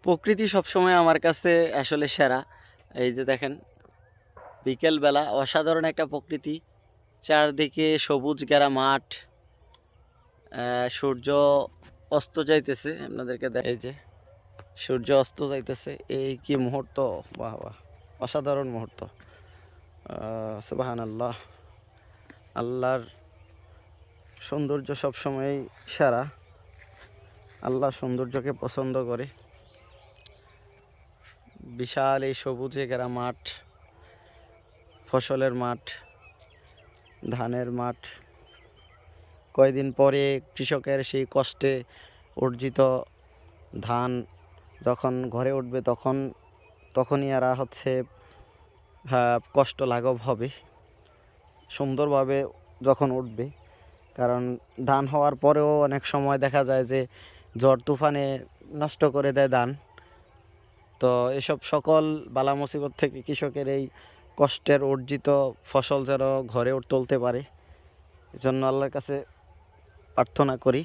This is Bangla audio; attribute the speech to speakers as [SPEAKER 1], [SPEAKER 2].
[SPEAKER 1] প্রকৃতি সবসময় আমার কাছে আসলে সেরা। এই যে দেখেন, বিকেলবেলা অসাধারণ একটা প্রকৃতি, চারদিকে সবুজ ঘেরা মাঠ, সূর্য অস্ত যাইতেছে, আপনাদেরকে এই যে সূর্য অস্ত যাইতেছে, এই কি মুহূর্ত! বাহ বাহ, অসাধারণ মুহূর্ত। সুবহানাল্লাহ, আল্লাহর সৌন্দর্য সবসময়ই সেরা। আল্লাহ সৌন্দর্যকে পছন্দ করে। বিশাল এই সবুজে ঘেরা মাঠ, ফসলের মাঠ, ধানের মাঠ। কয়দিন পরে কৃষকের সেই কষ্টে অর্জিত ধান যখন ঘরে উঠবে, তখনই এরা কষ্ট লাঘব হবে সুন্দরভাবে যখন উঠবে। কারণ ধান হওয়ার পরেও অনেক সময় দেখা যায় যে ঝড় তুফানে নষ্ট করে দেয় ধান। তো এসব সকল বালা মুসিবত থেকে কৃষকের এই কষ্টের অর্জিত ফসল যেন ঘরে তুলতে পারে, এজন্য আল্লাহর কাছে প্রার্থনা করি।